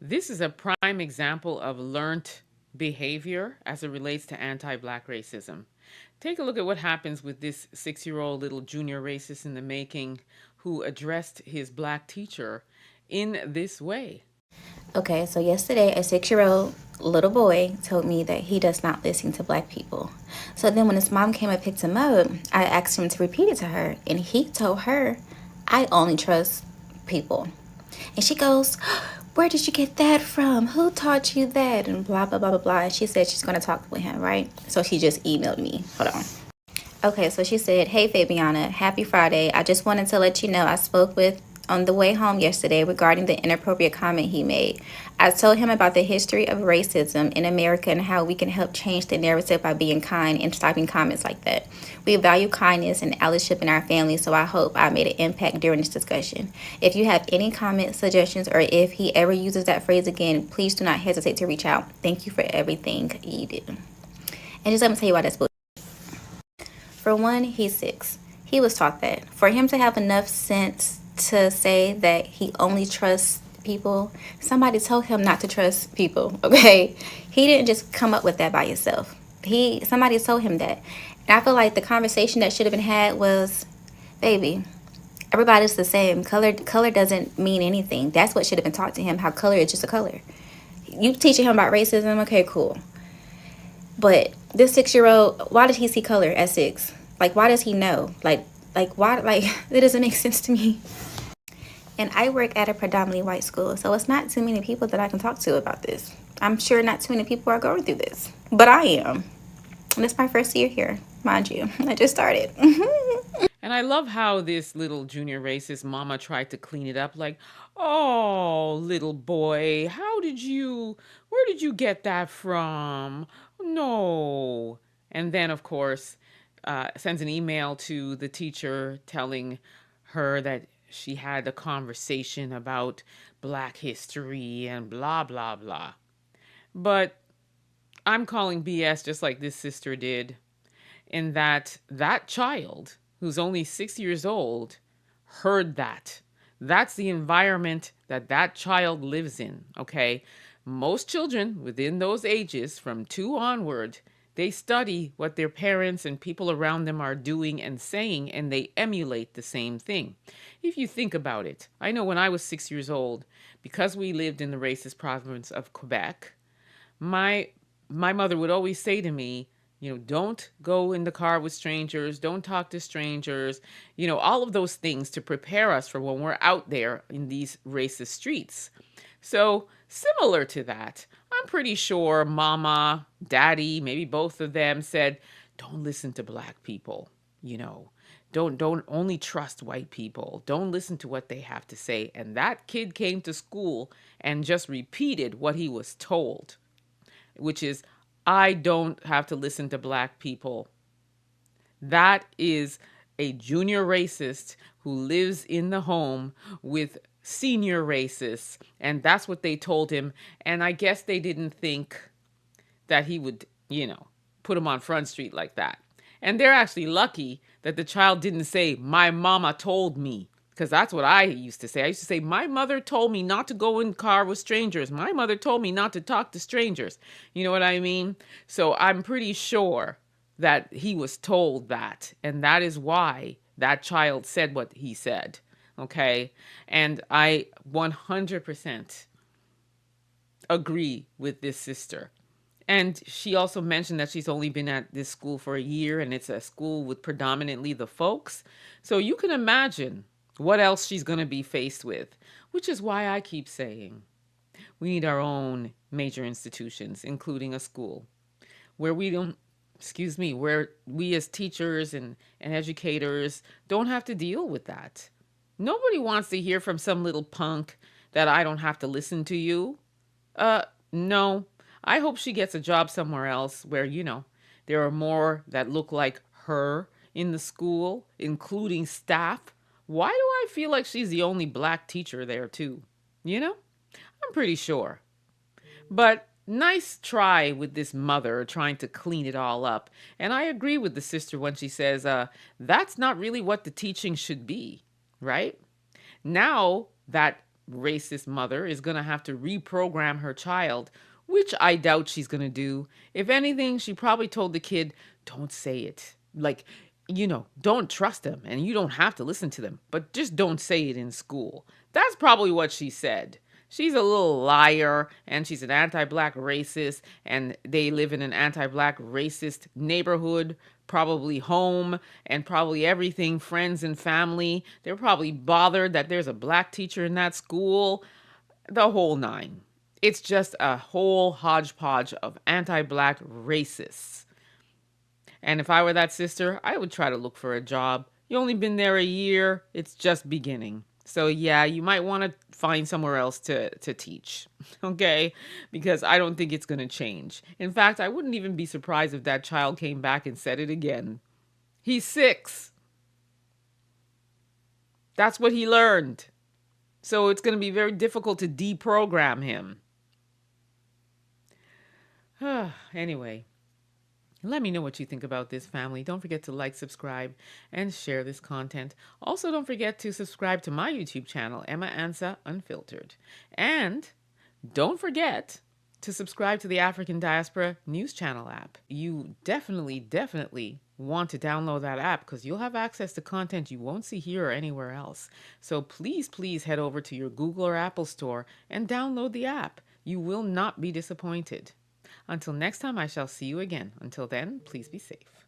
This is a prime example of learnt behavior as it relates to anti-black racism. Take a look at what happens with this 6-year-old little junior racist in the making who addressed his black teacher in this way. Okay, so yesterday a 6-year-old little boy told me that he does not listen to black people. So then when his mom came and picked him up, I asked him to repeat it to her, and he told her, I only trust people. And she goes, where did you get that from? Who taught you that? And blah, blah, blah, blah, blah. And she said she's going to talk with him, right? So she just emailed me. Hold on. Okay, so she said, hey, Fabiana, happy Friday. I just wanted to let you know I spoke with on the way home yesterday regarding the inappropriate comment he made. I told him about the history of racism in America and how we can help change the narrative by being kind and stopping comments like that. We value kindness and allyship in our family, so I hope I made an impact during this discussion. If you have any comments, suggestions, or if he ever uses that phrase again, please do not hesitate to reach out. Thank you for everything you do. And just let me tell you why that's bullshit. For one, he's 6. He was taught that. For him to have enough sense to say that he only trusts people, somebody told him not to trust people, okay? He didn't just come up with that by himself. Somebody told him that. And I feel like the conversation that should have been had was, baby, everybody's the same. Color doesn't mean anything. That's what should have been taught to him, how color is just a color. You teaching him about racism, okay, cool. But this 6-year-old, why did he see color at 6? Like, why does he know? Why? Like, it doesn't make sense to me. And I work at a predominantly white school, so it's not too many people that I can talk to about this. I'm sure not too many people are going through this, but I am. And it's my first year here, mind you. I just started. And I love how this little junior racist mama tried to clean it up like, oh, little boy, where did you get that from? No. And then, of course, sends an email to the teacher telling her that she had a conversation about black history and blah, blah, blah. But I'm calling BS just like this sister did, in that that child who's only 6 years old heard that. That's the environment that that child lives in, okay? Most children within those ages, from 2 onward, they study what their parents and people around them are doing and saying, and they emulate the same thing. If you think about it, I know when I was 6 years old, because we lived in the racist province of Quebec, my my mother would always say to me, don't go in the car with strangers, don't talk to strangers, all of those things to prepare us for when we're out there in these racist streets. So, similar to that, I'm pretty sure mama, daddy, maybe both of them said, don't listen to black people, you know. Don't only trust white people. Don't listen to what they have to say. And that kid came to school and just repeated what he was told, which is, I don't have to listen to black people. That is a junior racist who lives in the home with senior racists. And that's what they told him. And I guess they didn't think that he would, put him on Front Street like that. And they're actually lucky that the child didn't say, my mama told me. Because that's what I used to say. I used to say, my mother told me not to go in the car with strangers. My mother told me not to talk to strangers. You know what I mean? So I'm pretty sure that he was told that. And that is why that child said what he said. Okay? And I 100% agree with this sister. And she also mentioned that she's only been at this school for a year, and it's a school with predominantly the folks. So you can imagine what else she's going to be faced with, which is why I keep saying we need our own major institutions, including a school, where we don't, where we as teachers and educators don't have to deal with that. Nobody wants to hear from some little punk that I don't have to listen to you. No. I hope she gets a job somewhere else where, there are more that look like her in the school, including staff. Why do I feel like she's the only black teacher there, too? You know? I'm pretty sure. But nice try with this mother trying to clean it all up. And I agree with the sister when she says, that's not really what the teaching should be, right? Now that racist mother is going to have to reprogram her child, which I doubt she's going to do. If anything, she probably told the kid, don't say it. Like, don't trust them and you don't have to listen to them, but just don't say it in school. That's probably what she said. She's a little liar and she's an anti black racist, and they live in an anti black racist neighborhood, probably home and probably everything, friends and family. They're probably bothered that there's a black teacher in that school, the whole nine. It's just a whole hodgepodge of anti black racists. And if I were that sister, I would try to look for a job. You only been there a year, it's just beginning. So yeah, you might want to find somewhere else to teach. Okay? Because I don't think it's going to change. In fact, I wouldn't even be surprised if that child came back and said it again. He's 6. That's what he learned. So it's going to be very difficult to deprogram him. Anyway, let me know what you think about this, family. Don't forget to like, subscribe, and share this content. Also, don't forget to subscribe to my YouTube channel, Emma Ansah Unfiltered. And don't forget to subscribe to the African Diaspora News Channel app. You definitely want to download that app because you'll have access to content you won't see here or anywhere else. So please head over to your Google or Apple store and download the app. You will not be disappointed. Until next time, I shall see you again. Until then, please be safe.